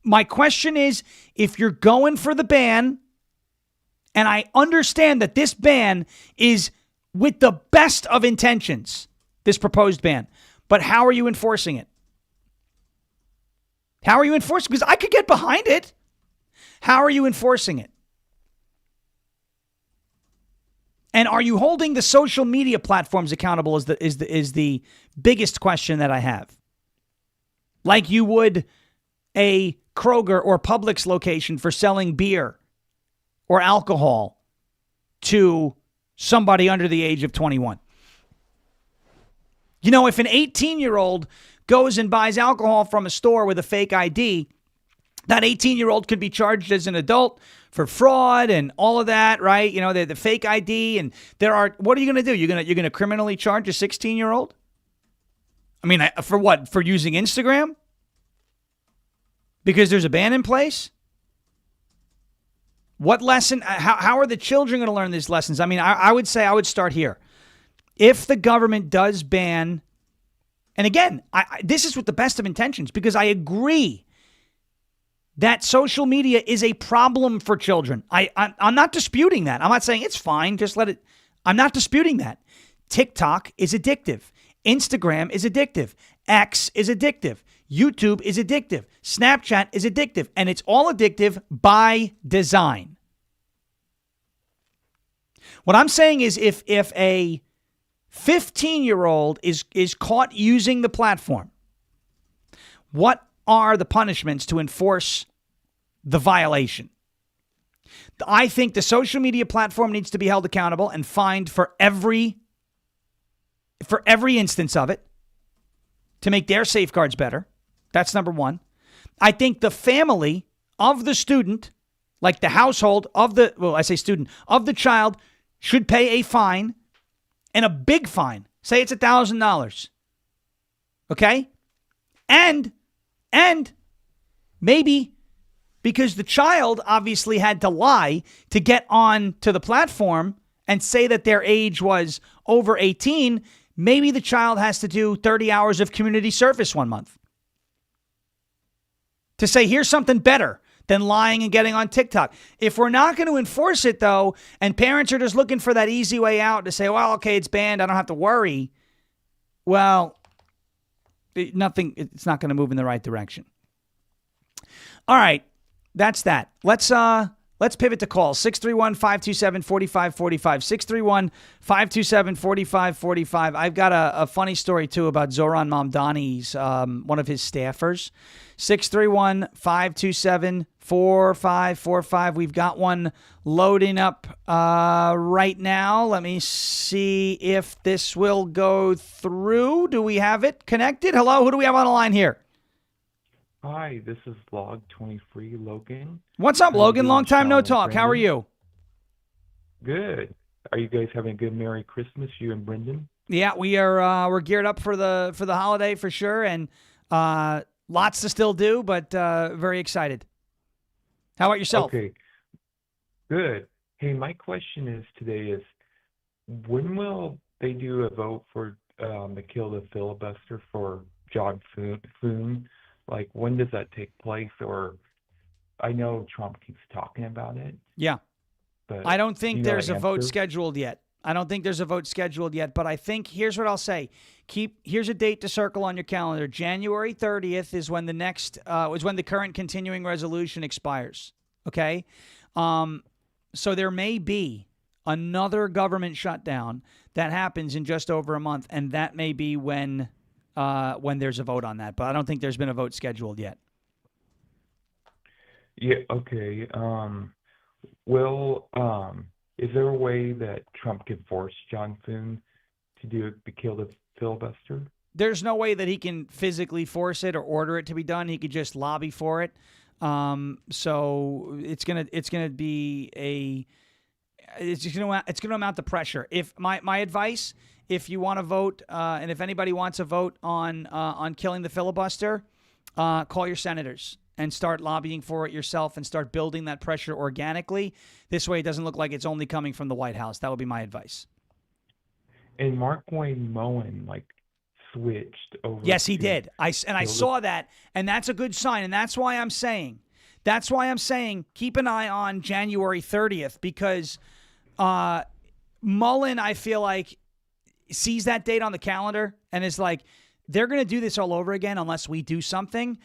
My question is, if you're going for the ban, and I understand that this ban is with the best of intentions, this proposed ban, but how are you enforcing it? How are you enforcing? Because I could get behind it. How are you enforcing it? And are you holding the social media platforms accountable is the biggest question that I have. Like you would a Kroger or Publix location for selling beer or alcohol to somebody under the age of 21. If an 18-year-old goes and buys alcohol from a store with a fake ID, that 18-year-old could be charged as an adult for fraud and all of that, right? The fake ID, and what are you going to do? You're going to criminally charge a 16-year-old? I mean, for what? For using Instagram? Because there's a ban in place? What lesson? How are the children going to learn these lessons? I mean, I would say I would start here. If the government does ban, and again, this is with the best of intentions, because I agree that social media is a problem for children. I'm not disputing that. I'm not saying it's fine. Just let it. I'm not disputing that. TikTok is addictive. Instagram is addictive. X is addictive. YouTube is addictive. Snapchat is addictive. And it's all addictive by design. What I'm saying is if a 15-year-old is caught using the platform, what are the punishments to enforce the violation? I think the social media platform needs to be held accountable and fined for every instance of it to make their safeguards better. That's number one. I think the family of the student, like the household of the, of the child, should pay a fine, and a big fine. Say it's $1,000. Okay? And maybe because the child obviously had to lie to get on to the platform and say that their age was over 18, maybe the child has to do 30 hours of community service 1 month. To say, here's something better than lying and getting on TikTok. If we're not going to enforce it, though, and parents are just looking for that easy way out to say, well, okay, it's banned, I don't have to worry. Well, it's not going to move in the right direction. All right. That's that. Let's pivot to calls. 631-527-4545. 631-527-4545. I've got a funny story, too, about Zoran Mamdani's, one of his staffers. 631-527-4545. We've got one loading up right now. Let me see if this will go through. Do we have it connected? Hello, who do we have on the line here? Hi, this is Log 23 Logan. What's up, Logan? Long time no talk. How are you? Good. Are you guys having a good Merry Christmas, you and Brendan? Yeah, we are. We're geared up for the holiday for sure, and lots to still do, but very excited. How about yourself? Okay. Good. Hey, my question today is, when will they do a vote for to kill the filibuster for John Thune? Like, when does that take place? Or I know Trump keeps talking about it. Yeah. But I don't think there's a vote answer? scheduled yet. But I think, here's what I'll say. Here's a date to circle on your calendar. January 30th is when the current continuing resolution expires. Okay? So there may be another government shutdown that happens in just over a month, and that may be when there's a vote on that. But I don't think there's been a vote scheduled yet. Yeah, okay. Is there a way that Trump can force John Thune to kill the filibuster? There's no way that he can physically force it or order it to be done. He could just lobby for it. So it's gonna amount to pressure. If my advice, if you want to vote, and if anybody wants a vote on killing the filibuster, call your senators and start lobbying for it yourself and start building that pressure organically. This way it doesn't look like it's only coming from the White House. That would be my advice. And Mark Wayne Moen, switched over. Yes, he did. I saw that, and that's a good sign. And that's why I'm saying keep an eye on January 30th, because Mullen, I feel like, sees that date on the calendar and is like, they're going to do this all over again unless we do something.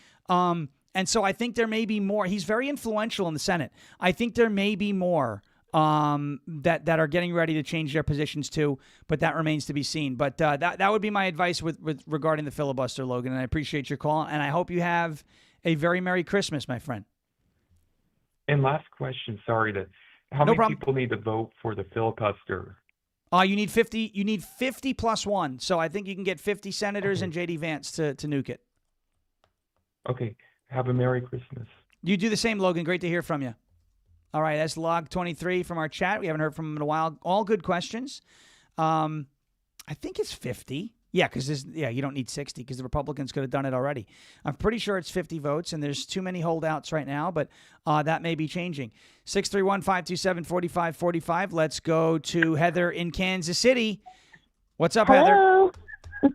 And so I think there may be more. He's very influential in the Senate. I think there may be more that are getting ready to change their positions too, but that remains to be seen. But that would be my advice with regarding the filibuster, Logan, and I appreciate your call, and I hope you have a very Merry Christmas, my friend. And last question, how many people need to vote for the filibuster? You need 50. You need 50 plus one. So I think you can get 50 senators and J.D. Vance to nuke it. Okay. Have a Merry Christmas. You do the same, Logan. Great to hear from you. All right, that's Log 23 from our chat. We haven't heard from him in a while. All good questions. I think it's 50. Yeah, because you don't need 60 because the Republicans could have done it already. I'm pretty sure it's 50 votes, and there's too many holdouts right now, but that may be changing. 631-527-4545. Let's go to Heather in Kansas City. What's up, Hello. Heather?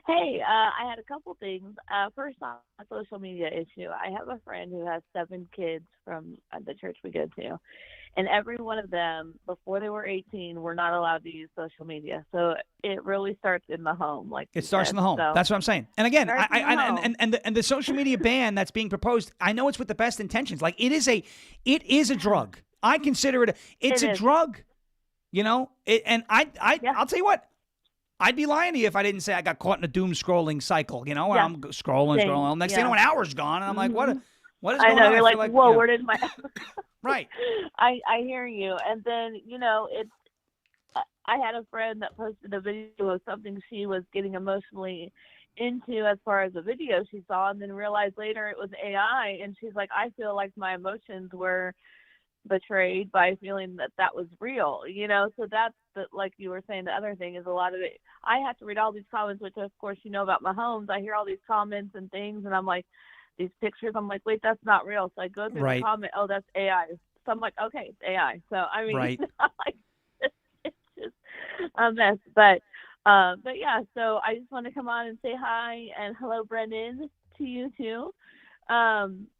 Hey, I had a couple things. First off, a social media issue. I have a friend who has 7 kids from the church we go to, and every one of them, before they were 18, were not allowed to use social media. So it really starts in the home. It starts in the home. That's what I'm saying. And again, and the social media ban that's being proposed, I know it's with the best intentions. It is a drug. I consider it. It's a drug. I'll tell you what. I'd be lying to you if I didn't say I got caught in a doom scrolling cycle, where I'm scrolling. Next thing you know, an hour's gone, and I'm like, what is going on? I know, you're like, whoa, where did my... Right. I hear you. And then, I had a friend that posted a video of something she was getting emotionally into as far as a video she saw, and then realized later it was AI, and she's like, I feel like my emotions were betrayed by feeling that was real, so that's like you were saying. The other thing is a lot of it, I have to read all these comments, which of course about my homes. I hear all these comments and things, and I'm like, these pictures, I'm like, wait, that's not real. So I go through the comment, oh, that's AI. So I'm like, okay, it's AI. So I mean, right. It's just a mess. But yeah, so I just want to come on and say hi and hello, Brendan, to you too.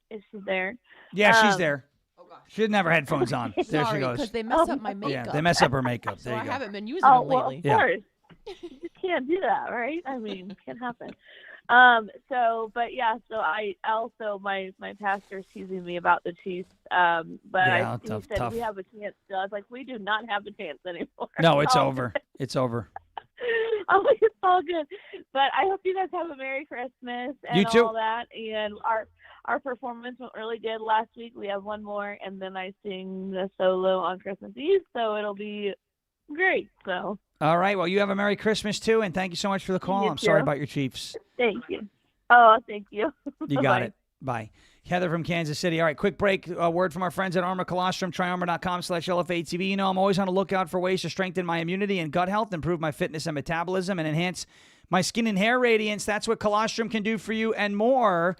Is she there? Yeah, she's there. She didn't have her headphones on. There she goes. Because they mess up my makeup. Yeah, they mess up her makeup. There so you go. I haven't been using them lately. Of course. You can't do that, right? I mean, it can't happen. So I also my pastor's teasing me about the Chiefs. But he said tough. we have a chance still. I was like, we do not have a chance anymore. No, it's over. It's over. I'm like, it's all good. But I hope you guys have a Merry Christmas and You too. all that. And our performance went really good last week. We have one more, and then I sing the solo on Christmas Eve, so it'll be great. So. All right. Well, you have a Merry Christmas, too, and thank you so much for the call. I'm sorry about your Chiefs. Thank you. Oh, thank you. You got it. Bye. Heather from Kansas City. All right, quick break. A word from our friends at Arma Colostrum, tryarmor.com/LFA TV. You know, I'm always on the lookout for ways to strengthen my immunity and gut health, improve my fitness and metabolism, and enhance my skin and hair radiance. That's what Colostrum can do for you and more.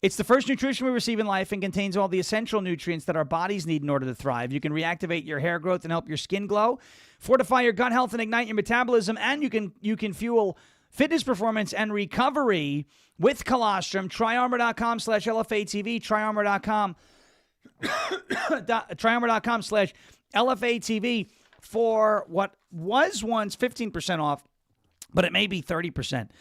It's the first nutrition we receive in life and contains all the essential nutrients that our bodies need in order to thrive. You can reactivate your hair growth and help your skin glow, fortify your gut health and ignite your metabolism, and you can fuel fitness performance and recovery with Colostrum. Tryarmor.com/LFA TV. Tryarmor.com/LFA TV for what was once 15% off. But it may be 30%,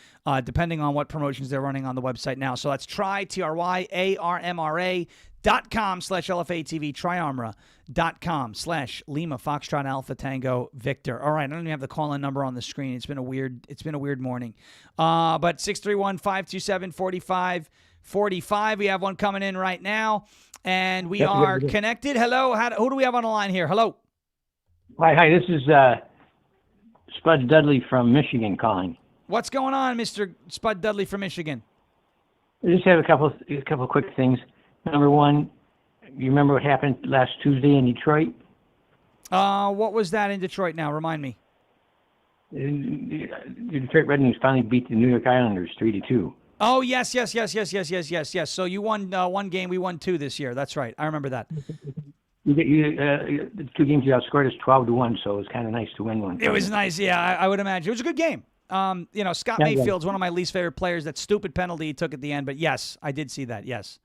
depending on what promotions they're running on the website now. So that's tryarmor.com/LFA TV, tryarmor.com/Lima Foxtrot Alpha Tango Victor. All right, I don't even have the call-in number on the screen. It's been a weird morning. But 631-527-4545. We have one coming in right now, and we are connected. Hello, who do we have on the line here? Hello. Hi. This is Spud Dudley from Michigan calling. What's going on, Mr. Spud Dudley from Michigan? I just have a couple quick things. Number one, you remember what happened last Tuesday in Detroit? What was that in Detroit now? Remind me. The Detroit Red Wings finally beat the New York Islanders 3-2. Oh, yes. So you won one game. We won two this year. That's right. I remember that. The two games you outscored us 12-1, so it was kind of nice to win one. It was nice, yeah. I would imagine. It was a good game. Scott Mayfield's one of my least favorite players. That stupid penalty he took at the end, but yes, I did see that, yes.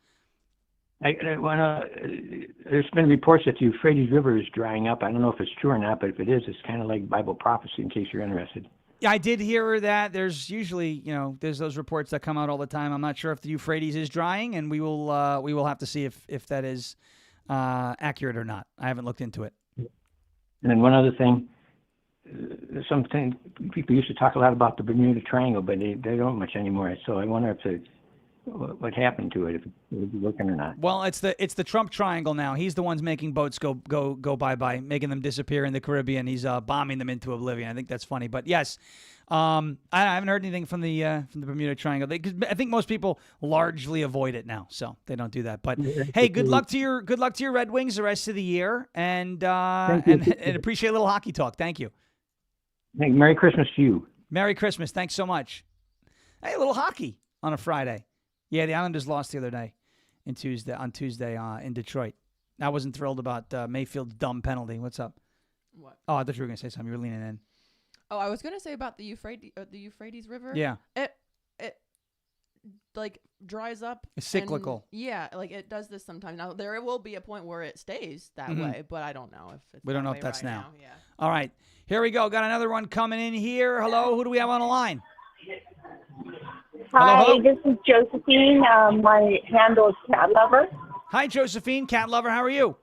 There's been reports that the Euphrates River is drying up. I don't know if it's true or not, but if it is, it's kind of like Bible prophecy in case you're interested. Yeah, I did hear that. There's usually, there's those reports that come out all the time. I'm not sure if the Euphrates is drying, and we will have to see if that is accurate or not. I haven't looked into it. And then one other thing, something people used to talk a lot about the Bermuda Triangle, but they don't much anymore. So I wonder what happened to it, if it's working or not. Well, it's the Trump Triangle now. He's the ones making boats go bye-bye, making them disappear in the Caribbean. He's bombing them into oblivion. I think that's funny. But yes, I haven't heard anything from the Bermuda Triangle. I think most people largely avoid it now, so they don't do that. But hey, good luck to your Red Wings the rest of the year, and appreciate a little hockey talk. Thank you. Merry Christmas to you. Merry Christmas. Thanks so much. Hey, a little hockey on a Friday. Yeah, the Islanders lost the other day on Tuesday in Detroit. I wasn't thrilled about Mayfield's dumb penalty. What's up? What? Oh, I thought you were going to say something. You were leaning in. Oh, I was going to say about the Euphrates River. Yeah. It like dries up. It's cyclical. Yeah, like it does this sometimes. Now there will be a point where it stays that way, but I don't know if it's we don't know if that's right now. Yeah. All right. Here we go. Got another one coming in here. Hello, who do we have on the line? Hi, hello. This is Josephine. My handle is Cat Lover. Hi, Josephine. Cat Lover, how are you?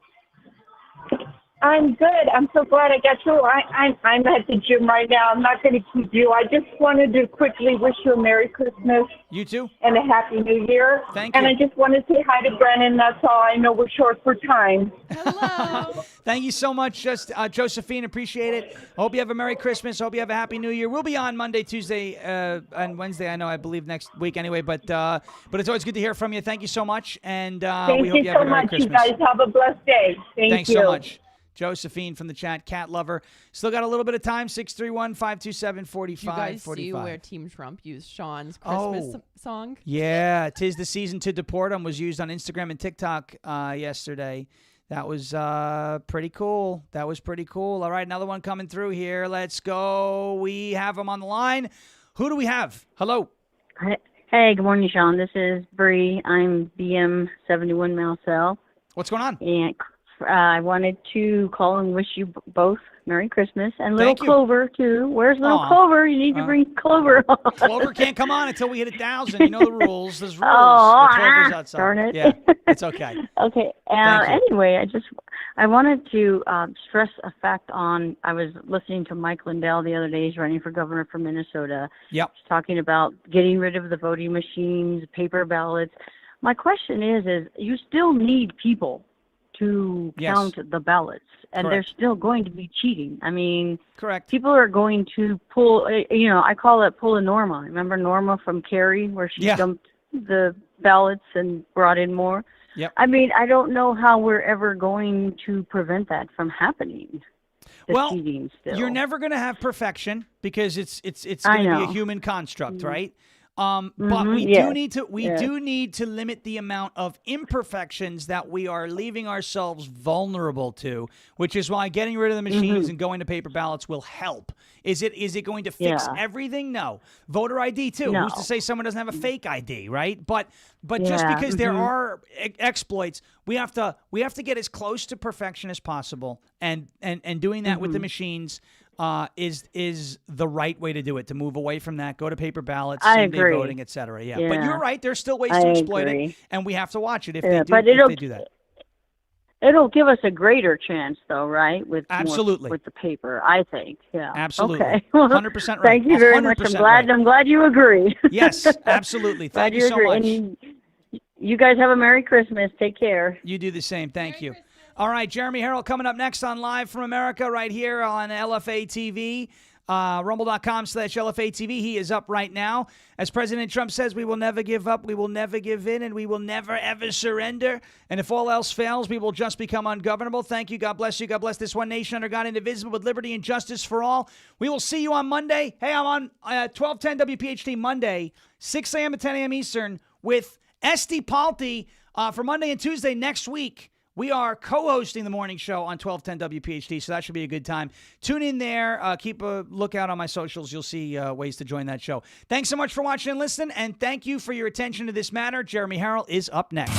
I'm good. I'm so glad I got you. I'm at the gym right now. I'm not going to keep you. I just wanted to quickly wish you a Merry Christmas. You too. And a Happy New Year. Thank you. And I just want to say hi to Brennan. That's all. I know we're short for time. Hello. Thank you so much, Josephine. Appreciate it. Hope you have a Merry Christmas. Hope you have a Happy New Year. We'll be on Monday, Tuesday, and Wednesday. I believe next week anyway. But it's always good to hear from you. Thank you so much, and we hope you have a Merry Christmas. Thank you so much. You guys have a blessed day. Thanks so much. Josephine from the chat, Cat Lover. Still got a little bit of time, 631-527-4545. Did you guys see where Team Trump used Sean's Christmas song? Yeah, 'Tis the Season to Deport 'Em was used on Instagram and TikTok yesterday. That was pretty cool. All right, another one coming through here. Let's go. We have them on the line. Who do we have? Hello. Hey, good morning, Sean. This is Bree. I'm BM71 Malcel. What's going on? And I wanted to call and wish you both Merry Christmas. And little Thank you. Clover, too. Where's little Aw. Clover? You need to bring Clover on. Clover can't come on until we hit 1,000. You know the rules. There's rules. Oh, Clover's outside. darn it. Yeah, it's okay. Okay. Thank you. Anyway, I wanted to stress a fact on. I was listening to Mike Lindell the other day. He's running for governor for Minnesota. Yep. He's talking about getting rid of the voting machines, paper ballots. My question is you still need people to Yes. count the ballots, and Correct. there's still going to be cheating. I mean, Correct. people are going to pull. I call it pull a Norma. Remember Norma from Carrie, where she Yeah. dumped the ballots and brought in more. Yep. I mean, I don't know how we're ever going to prevent that from happening. The Well, cheating still. You're never going to have perfection because it's I going to be a know. human construct, right? But we yes, do need to limit the amount of imperfections that we are leaving ourselves vulnerable to, which is why getting rid of the machines and going to paper ballots will help. Is it going to fix Yeah. everything? No. Voter ID too. No. Who's to say someone doesn't have a fake ID, right? But just Yeah, because there are exploits, we have to get as close to perfection as possible, and doing that with the machines is the right way to do it, to move away from that, go to paper ballots, I same-day agree. voting, et cetera. Yeah. But Yeah. you're right. There's still ways I to exploit agree. it, and we have to watch it if Yeah, they do, but if they do that. It'll give us a greater chance, though, right? With Absolutely. with the paper, I think. Yeah. Absolutely. Okay. 100% right. Thank you very much. 100% I'm glad you agree. Yes, absolutely. Glad Thank you so agree. much. And you guys have a Merry Christmas. Take care. You do the same. Thank you. All right, Jeremy Harrell coming up next on Live from America right here on LFA TV. Rumble.com/LFA TV. He is up right now. As President Trump says, we will never give up, we will never give in, and we will never, ever surrender. And if all else fails, we will just become ungovernable. Thank you. God bless you. God bless this one nation under God, indivisible, with liberty and justice for all. We will see you on Monday. Hey, I'm on 1210 WPHT Monday, 6 a.m. to 10 a.m. Eastern with Esty Palti for Monday and Tuesday next week. We are co-hosting the morning show on 1210 WPHT, so that should be a good time. Tune in there. Keep a lookout on my socials. You'll see ways to join that show. Thanks so much for watching and listening, and thank you for your attention to this matter. Jeremy Harrell is up next.